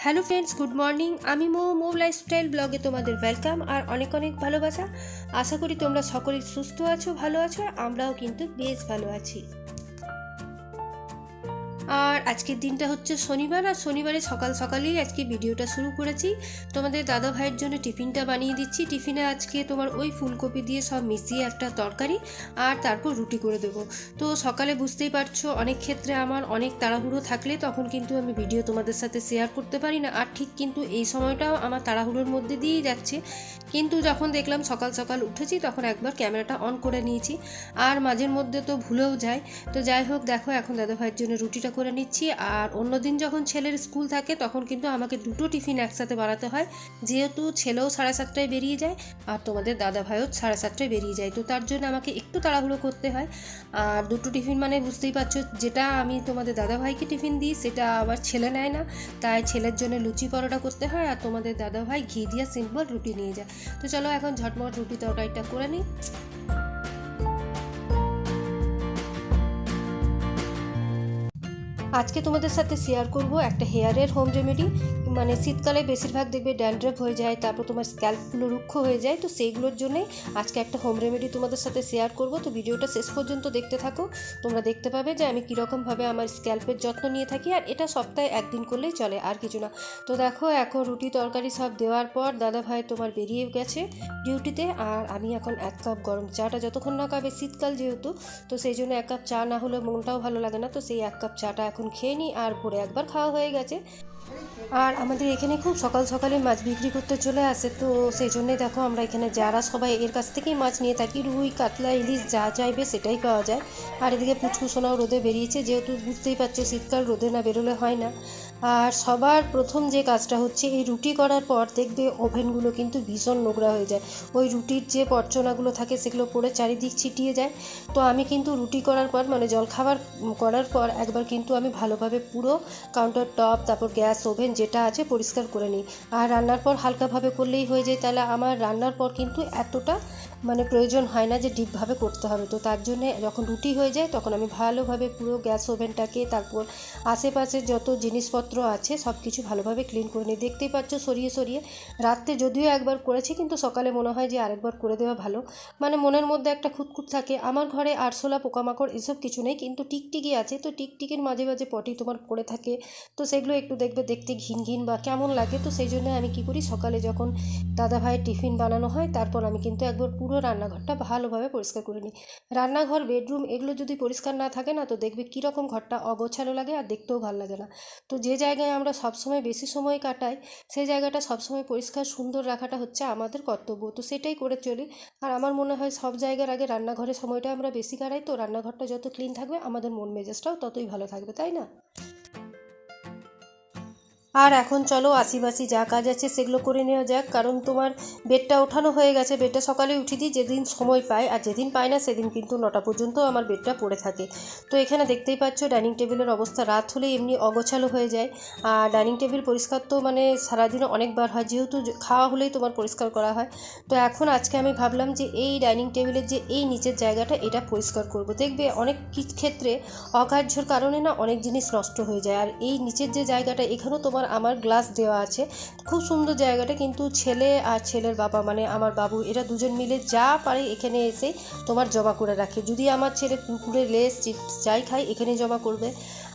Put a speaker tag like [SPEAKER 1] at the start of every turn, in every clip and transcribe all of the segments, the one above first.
[SPEAKER 1] Hello friends, good morning. আমি মো lifestyle ব্লগে তোমাদের ওয়েলকাম আর অনেক অনেক ভালোবাসা। আশা করি তোমরা সকলেই সুস্থ আছো, ভালো আছো, আর আমরাও কিন্তু বেশ ভালো আছি। আর আজকের দিনটা হচ্ছে শনিবার, আর শনিবারে সকাল সকালেই আজকে ভিডিওটা শুরু করেছি। তোমাদের দাদা ভাইয়ের জন্য টিফিনটা বানিয়ে দিচ্ছি। টিফিনে আজকে তোমার ওই ফুলকপি দিয়ে সব মিশিয়ে একটা তরকারি আর তারপর রুটি করে দেবো। তো সকালে বুঝতেই পারছো, অনেক ক্ষেত্রে আমার অনেক তাড়াহুড়ো থাকলে তখন কিন্তু আমি ভিডিও তোমাদের সাথে শেয়ার করতে পারি না। আর ঠিক কিন্তু এই সময়টাও আমার তাড়াহুড়োর মধ্যে দিয়েই যাচ্ছে। কিন্তু যখন দেখলাম সকাল সকাল উঠেছি তখন একবার ক্যামেরাটা অন করে নিয়েছি। আর মাঝের মধ্যে তো ভুলেও যায়। তো যাই হোক, দেখো এখন দাদা ভাইয়ের জন্য রুটিটা করে নিচ্ছি। আর অন্যদিন যখন ছেলের স্কুল থাকে তখন কিন্তু আমাকে দুটো টিফিন একসাথে বানাতে হয়, যেহেতু ছেলেও 7:30টায় বেরিয়ে যায় আর তোমাদের দাদা ভাইও 7:30টায় বেরিয়ে যায়। তো তার জন্য আমাকে একটু তাড়াহুড়ো করতে হয়। আর দুটো টিফিন মানে বুঝতেই পারছো, যেটা আমি তোমাদের দাদা ভাইকে টিফিন দিই সেটা আবার ছেলে নেয় না, তাই ছেলের জন্য লুচি পরোটা করতে হয় আর তোমাদের দাদা ভাই ঘি দিয়ে সিম্পল রুটি নিয়ে যায়। তো চলো এখন ঝটমট রুটি তরকারিটা করে নিই। আজকে তোমাদের সাথে শেয়ার করব একটা হেয়ারের হোম রেমেডি। মানে শীতকালে বেশিরভাগ দেখবে ড্যান্ড্রাফ হয়ে যায়, তারপর তোমার স্ক্যাল্পগুলো রুক্ষ হয়ে যায়। তো সেইগুলোর জন্যই আজকে একটা হোম রেমেডি তোমাদের সাথে শেয়ার করব। তো ভিডিওটা শেষ পর্যন্ত দেখতে থাকো, তোমরা দেখতে পাবে যে আমি কীরকমভাবে আমার স্ক্যাল্পের যত্ন নিয়ে থাকি। আর এটা সপ্তাহে একদিন করলেই চলে, আর কিছু না। তো দেখো এখন রুটি তরকারি সব দেওয়ার পর দাদা ভাই তোমার বেরিয়ে গেছে ডিউটিতে। আর আমি এখন 1 কাপ গরম চাটা যতক্ষণ না খাবে, শীতকাল যেহেতু, তো সেই জন্য 1 কাপ চা না হলে মনটাও ভালো লাগে না। তো সেই 1 কাপ চাটা এখন খেয়ে নিই, আর ভোরে একবার খাওয়া হয়ে গেছে। আর আমাদের এখানে খুব সকাল সকালে মাছ বিক্রি করতে চলে আসে, তো সেই জন্যে দেখো আমরা এখানে যারা সবাই এর কাছ থেকেই মাছ নিয়ে থাকি। রুই, কাতলা, ইলিশ যা চাইবে সেটাই পাওয়া যায়। আর এদিকে পুচকুসোনাও রোদে বেরিয়েছে, যেহেতু বুঝতেই পারছো শীতকাল, রোদে না বেরোলে হয় না। আর সবার প্রথম যে কাজটা হচ্ছে, এই রুটি করার পর দেখবে ওভেনগুলো কিন্তু ভীষণ নোংরা হয়ে যায়। ওই রুটির যে পরচনাগুলো থাকে সেগুলো পড়ে চারিদিক ছিটিয়ে যায়। তো আমি কিন্তু রুটি করার পর, মানে জলখাবার করার পর একবার কিন্তু আমি ভালোভাবে পুরো কাউন্টার টপ, তারপর গ্যাস ওভেন যেটা আছে পরিষ্কার করে নিই। আর রান্নার পর হালকাভাবে করলেই হয়ে যায়, তাহলে আমার রান্নার পর কিন্তু এতটা মানে প্রয়োজন হয় না যে ডিপভাবে করতে হবে। তো তার জন্যে যখন রুটি হয়ে যায় তখন আমি ভালোভাবে পুরো গ্যাস ওভেনটাকে, তারপর আশেপাশে যত জিনিসপত্র আছে সব কিছু ভালোভাবে ক্লিন করে নিই। দেখতেই পাচ্ছ সরিয়ে সরিয়ে। রাত্রে যদিও একবার করেছি, কিন্তু সকালে মনে হয় যে আরেকবার করে দেওয়া ভালো। মানে মনের মধ্যে একটা খুঁতখুঁত থাকে। আমার ঘরে আরশোলা, পোকামাকড় এসব কিছু নেই, কিন্তু টিকটিকি আছে। তো টিকটিকির মাঝে মাঝে পটি তোমার পড়ে থাকে। তো সেগুলো একটু দেখবে দেখতে ঘিন ঘিন বা কেমন লাগে। তো সেই জন্য আমি কি করি, সকালে যখন দাদা ভাইয়ের টিফিন বানানো হয় তারপর আমি কিন্তু একবার পুরো রান্নাঘরটা ভালোভাবে পরিষ্কার করে নিই। রান্নাঘর, বেডরুম এগুলো যদি পরিষ্কার না থাকে না, তো দেখবে কীরকম ঘরটা অগোছালো লাগে আর দেখতেও ভালো লাগে না। তো যে জায়গায় আমরা সবসময় বেশি সময় কাটাই, সেই জায়গাটা সবসময় পরিষ্কার সুন্দর রাখাটা হচ্ছে আমাদের কর্তব্য। তো সেটাই করে চলি। আর আমার মনে হয় সব জায়গার আগে রান্নাঘরের সময়টা আমরা বেশি কাটাই, তো রান্নাঘরটা যত ক্লিন থাকবে আমাদের মন মেজাজটাও ততই ভালো থাকবে, তাই না? আর এখন চলো আশিবাসি যা কাজ আছে সেগুলো করে নেওয়া যাক। কারণ তোমার বেডটা ওঠানো হয়ে গেছে। বেডটা সকালে উঠিয়ে দিই যেদিন সময় পাই, আর যেদিন পাই না সেদিন কিন্তু 9টা পর্যন্ত আমার বেডটা পড়ে থাকে। তো এখানে দেখতেই পাচ্ছ ডাইনিং টেবিলের অবস্থা, রাত হলেই এমনি অগোছালো হয়ে যায়। আর ডাইনিং টেবিল পরিষ্কার তো মানে সারাদিনে অনেকবার হয়, যেহেতু খাওয়া হলেই তোমার পরিষ্কার করা হয়। তো এখন আজকে আমি ভাবলাম যে এই ডাইনিং টেবিলের যে এই নিচের জায়গাটা, এটা পরিষ্কার করব। দেখবে অনেক ক্ষেত্রে অকার্যর কারণে না অনেক জিনিস নষ্ট হয়ে যায়। আর এই নিচের যে জায়গাটা, এখানেও তোমার আমার গ্লাস দেওয়া আছে, খুব সুন্দর জায়গাটা। কিন্তু ছেলে আর ছেলের বাবা, মানে আমার বাবু, এরা দুজন মিলে যা পারে এখানে এসে তোমার জমা করে রাখে। যদি আমার ছেলে কুকুরে লেস চিপস যাই খায় এখানে জমা করবে।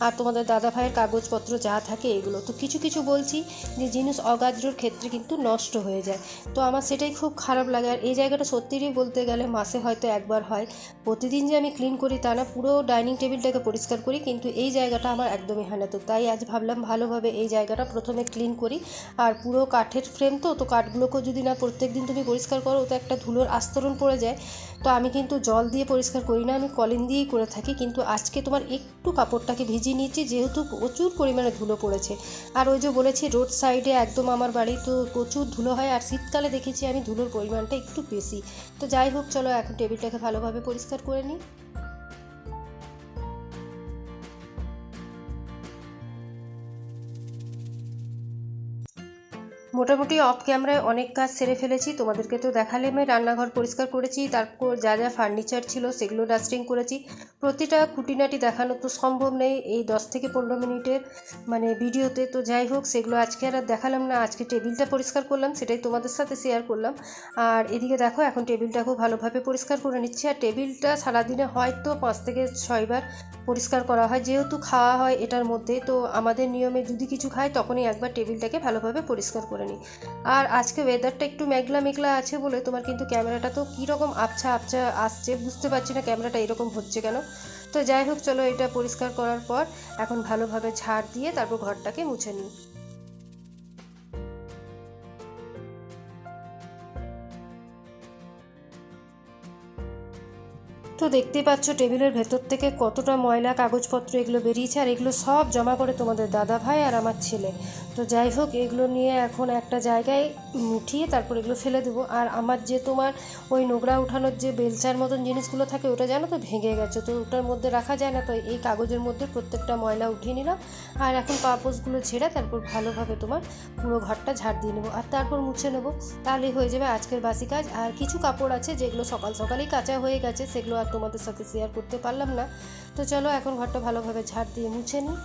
[SPEAKER 1] আর তোমাদের দাদা ভাইয়ের কাগজপত্র যা থাকে এগুলো, তো কিছু কিছু বলছি যে জিনিস অগাত্রর ক্ষেত্রে কিন্তু নষ্ট হয়ে যায়। তো আমার সেটাই খুব খারাপ লাগে। আর এই জায়গাটা সত্যিই বলতে গেলে মাসে হয়তো একবার হয়। প্রতিদিন যে আমি ক্লিন করি তা না, পুরো ডাইনিং টেবিলটাকে পরিষ্কার করি, কিন্তু এই জায়গাটা আমার একদমই হয় না। তো তাই আজ ভাবলাম ভালোভাবে এই জায়গাটা প্রথমে ক্লিন করি। আর পুরো কাঠের ফ্রেম, তো কাঠগুলোকেও যদি না প্রত্যেক দিন তুমি পরিষ্কার করো, তো একটা ধুলোর আস্তরণ পড়ে যায়। তো আমি কিন্তু জল দিয়ে পরিষ্কার করি না, আমি কলিন দিয়েই করে থাকি। কিন্তু আজকে তোমার একটু কাপড়টাকে ভিজিয়ে নিয়েছি, যেহেতু প্রচুর পরিমাণে ধুলো পড়েছে। আর ওই যে বলেছি রোড সাইডে একদম আমার বাড়ি, তো প্রচুর ধুলো হয়। আর শীতকালে দেখেছি আমি ধুলোর পরিমাণটা একটু বেশি। তো যাই হোক, চলো এখন টেবিলটাকে ভালোভাবে পরিষ্কার করে নিই। মোটামুটি অফ ক্যামেরায় অনেক কাজ সেরে ফেলেছি, তোমাদেরকে তো দেখালে। আমি রান্নাঘর পরিষ্কার করেছি, তারপর যা যা ফার্নিচার ছিল সেগুলো ডাস্টিং করেছি। প্রতিটা খুঁটিনাটি দেখানো তো সম্ভব নেই এই 10 থেকে 15 মিনিটের ভিডিওতে। তো যাই হোক, সেগুলো আজকে আর দেখালাম না। আজকে টেবিলটা পরিষ্কার করলাম, সেটাই তোমাদের সাথে শেয়ার করলাম। আর এদিকে দেখো, এখন টেবিলটা খুব ভালোভাবে পরিষ্কার করে নিচ্ছি। আর টেবিলটা সারাদিনে হয়তো 5 থেকে 6 বার পরিষ্কার করা হয়, যেহেতু খাওয়া হয় এটার মধ্যে। তো আমাদের নিয়মে যদি কিছু খাই তখনই একবার টেবিলটাকে ভালোভাবে পরিষ্কার করে নিই। আর আজকে ওয়েদারটা একটু মেঘলা মেঘলা আছে বলে তোমার কিন্তু ক্যামেরাটা তো কীরকম আবছা আবছা আসছে, বুঝতে পারছি না ক্যামেরাটা এরকম হচ্ছে কেন। তো যাই হোক, চলো এটা পরিষ্কার করার পর এখন ভালোভাবে ঝাড় দিয়ে তারপর ঘরটাকে মুছে নিই। তো দেখতেই পাচ্ছ টেবিলের ভেতর থেকে কতটা ময়লা কাগজপত্র এগুলো বেরিয়েছে। আর এগুলো সব জমা করে তোমাদের দাদা ভাই আর আমার ছেলে। তো যাই হোক, এগুলো নিয়ে এখন একটা জায়গায় উঠিয়ে তারপর এগুলো ফেলে দেবো। আর আমার যে তোমার ওই নোংরা উঠানোর যে বেলচার মতন জিনিসগুলো থাকে, ওটা জানো তো ভেঙে গেছে, তো ওটার মধ্যে রাখা যায় না। তো এই কাগজের মধ্যে প্রত্যেকটা ময়লা উঠিয়ে নিলাম। আর এখন পাপোশগুলো ঝেড়ে তারপর ভালোভাবে তোমার পুরো ঘরটা ঝাড় দিয়ে নেবো আর তারপর মুছে নেবো। তাহলেই হয়ে যাবে আজকের বাসি কাজ। আর কিছু কাপড় আছে যেগুলো সকাল সকালেই কাচা হয়ে গেছে, সেগুলো আর তোমাদের সাথে শেয়ার করতে পারলাম না। তো চলো এখন ঘরটা ভালোভাবে ঝাড় দিয়ে মুছে নিই।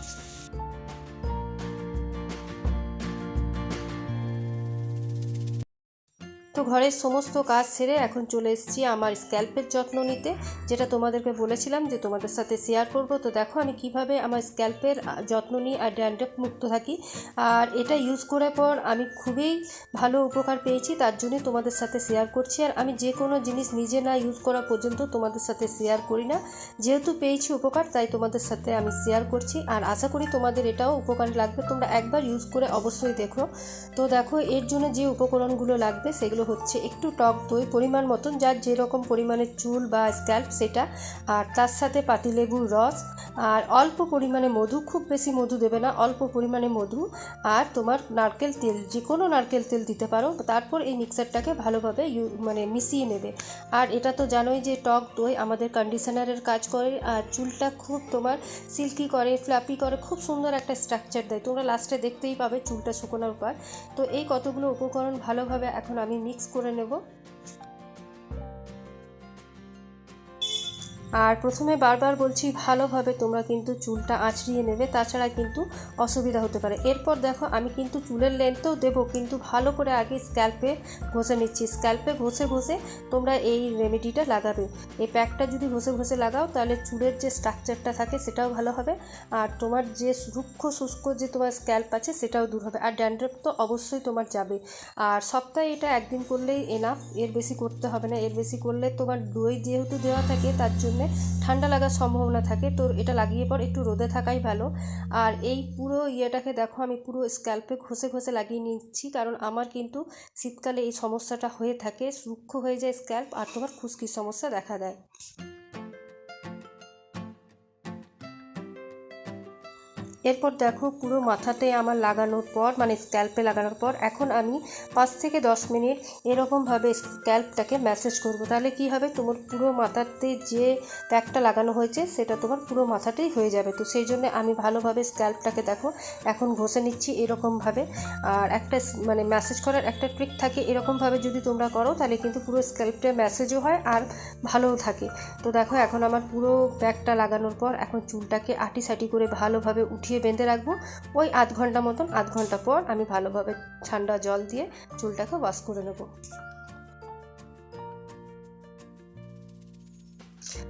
[SPEAKER 1] তো ঘরের সমস্ত কাজ সেরে এখন চলে এসেছি আমার স্ক্যাল্পের যত্ন নিতে, যেটা তোমাদেরকে বলেছিলাম যে তোমাদের সাথে শেয়ার করব। তো দেখো আমি কিভাবে আমার স্ক্যাল্পের যত্ন নিই আর ড্যান্ড্রফ মুক্ত থাকি। আর এটা ইউজ করার পর আমি খুবই ভালো উপকার পেয়েছি, তার জন্যই তোমাদের সাথে শেয়ার করছি। আর আমি যে কোনো জিনিস নিজে না ইউজ করা পর্যন্ত তোমাদের সাথে শেয়ার করি না, যেহেতু পেয়েছি উপকার তাই তোমাদের সাথে আমি শেয়ার করছি। আর আশা করি তোমাদের এটাও উপকার লাগবে, তোমরা একবার ইউজ করে অবশ্যই দেখো। তো দেখো, এর জন্য যে উপকরণগুলো লাগবে সেগুলো হচ্ছে একটু টক দই পরিমাণ মতন, যার যেরকম পরিমাণের চুল বা স্ক্যাল্প সেটা, আর তার সাথে পাতিলেবুর রস, আর অল্প পরিমাণে মধু, খুব বেশি মধু দেবে না, অল্প পরিমাণে মধু, আর তোমার নারকেল তেল, যে কোনো নারকেল তেল দিতে পারো। তারপর এই মিক্সারটাকে ভালোভাবে মিশিয়ে নেবে। আর এটা তো জানোই যে টক দই আমাদের কন্ডিশনারের কাজ করে, আর চুলটা খুব তোমার সিল্কি করে, ফ্লাপি করে, খুব সুন্দর একটা স্ট্রাকচার দেয়। তোমরা লাস্টে দেখতেই পাবে চুলটা শুকোনোর পর। তো এই কতগুলো উপকরণ ভালোভাবে এখন আমি মিক্স করে নেব। আর প্রথমে বারবার বলছি, ভালোভাবে তোমরা কিন্তু চুলটা আঁচড়িয়ে নেবে, তাছাড়া কিন্তু অসুবিধা হতে পারে। এরপর দেখো, আমি কিন্তু চুলের লেন্থেও দেবো, কিন্তু ভালো করে আগে স্ক্যাল্পে ঘষে নিচ্ছি। স্ক্যাল্পে ঘষে ঘষে তোমরা এই রেমেডিটা লাগাবে। এই প্যাকটা যদি ঘষে ঘষে লাগাও তাহলে চুলের যে স্ট্রাকচারটা থাকে সেটাও ভালো হবে, আর তোমার যে রুক্ষ শুষ্ক যে তোমার স্ক্যাল্প আছে সেটাও দূর হবে। আর ড্যান্ড্রফ তো অবশ্যই তোমার যাবে। আর সপ্তাহে এটা একদিন করলেই এনাফ, এর বেশি করতে হবে না। এর বেশি করলে তোমার দই যেহেতু দেওয়া থাকে তার জন্য ঠান্ডা লাগার সম্ভাবনা থাকে। তো এটা লাগিয়ে পর একটু রোদে থাকাই ভালো। আর এই পুরো ইয়েটাকে দেখো আমি পুরো স্ক্যাল্পে ঘষে ঘষে লাগিয়ে নিচ্ছি, কারণ আমার কিন্তু শীতকালে এই সমস্যাটা হয়ে থাকে, রুক্ষ হয়ে যায় স্ক্যাল্প আর তোমার খুশকির সমস্যা দেখা দেয়। এরপর দেখো, পুরো মাথাতে আমার লাগানোর পর স্ক্যাল্পে লাগানোর পর এখন আমি 5 থেকে 10 মিনিট এরকমভাবে স্ক্যাল্পটাকে ম্যাসেজ করব। তাহলে কি হবে, তোমার পুরো মাথাতে যে প্যাকটা লাগানো হয়েছে সেটা তোমার পুরো মাথাতেই হয়ে যাবে। তো সেই জন্য আমি ভালোভাবে স্ক্যাল্পটাকে দেখো এখন ঘষে নিচ্ছি এরকমভাবে। আর একটা ম্যাসেজ করার একটা ট্রিক থাকে, এরকমভাবে যদি তোমরা করো তাহলে কিন্তু পুরো স্ক্যাল্পটা ম্যাসেজও হয় আর ভালোও থাকে। তো দেখো, এখন আমার পুরো প্যাকটা লাগানোর পর এখন চুলটাকে আটি সাটি করে ভালোভাবে উঠিয়ে বেঁধে রাখবো। ওই আধ ঘন্টা মতন, আধ ঘন্টা পর আমি ভালোভাবে ঠান্ডা জল দিয়ে চুলটাকে ওয়াশ করে নেব।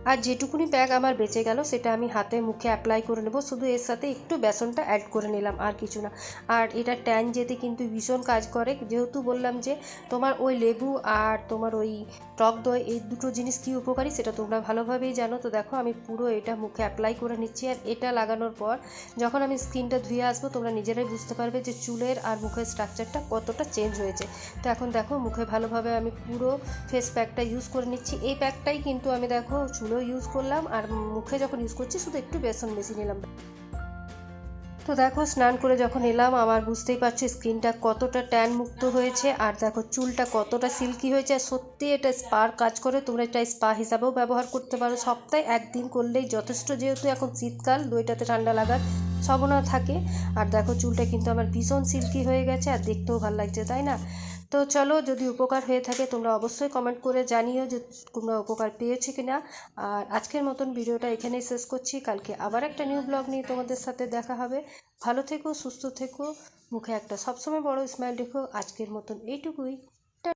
[SPEAKER 1] আর যেটুকুনি প্যাক আমার বেঁচে গেল সেটা আমি হাতে মুখে অ্যাপ্লাই করে নেব, শুধু এর সাথে একটু বেসনটা অ্যাড করে নিলাম, আর কিছু না। আর এটা ট্যান যেতে কিন্তু ভীষণ কাজ করে, যেহেতু বললাম যে তোমার ওই লেবু আর তোমার ওই টক দই এই দুটো জিনিস কী উপকারী সেটা তোমরা ভালোভাবেই জানো। তো দেখো, আমি পুরো এটা মুখে অ্যাপ্লাই করে নিচ্ছি। আর এটা লাগানোর পর যখন আমি স্কিনটা ধুয়ে আসবো তোমরা নিজেরাই বুঝতে পারবে যে চুলের আর মুখের স্ট্রাকচারটা কতটা চেঞ্জ হয়েছে। তো এখন দেখো, মুখে ভালোভাবে আমি পুরো ফেস প্যাকটা ইউজ করে নিচ্ছি। এই প্যাকটাই কিন্তু আমি দেখো চুলেও ইউজ করলাম, আর মুখে যখন ইউজ করছি শুধু একটু বেসন বেশি নিলাম। তো দেখো, স্নান করে যখন এলাম আমার বুঝতেই পারছো স্কিনটা কতটা ট্যান মুক্ত হয়েছে, আর দেখো চুলটা কতটা সিল্কি হয়েছে। আর সত্যি এটা স্পার কাজ করে, তোমরা এটা স্পা হিসাবেও ব্যবহার করতে পারো। সপ্তাহে একদিন করলেই যথেষ্ট, যেহেতু এখন শীতকাল, দইটাতে ঠান্ডা লাগার সম্ভাবনা থাকে। আর দেখো চুলটা কিন্তু আমার ভীষণ সিল্কি হয়ে গেছে আর দেখতেও ভালো লাগছে, তাই না? তো চলো, যদি উপকার হয়ে থাকে তোমরা অবশ্যই কমেন্ট করে জানিও যে তোমরা উপকার পেয়েছো কিনা। আর আজকের মতন ভিডিওটা এখানেই শেষ করছি। কালকে আবার একটা নিউ ব্লগ নিয়ে তোমাদের সাথে দেখা হবে। ভালো থেকো, সুস্থ থেকো, মুখে একটা সবসময় বড় স্মাইল রেখো। আজকের মতন এইটুকুই।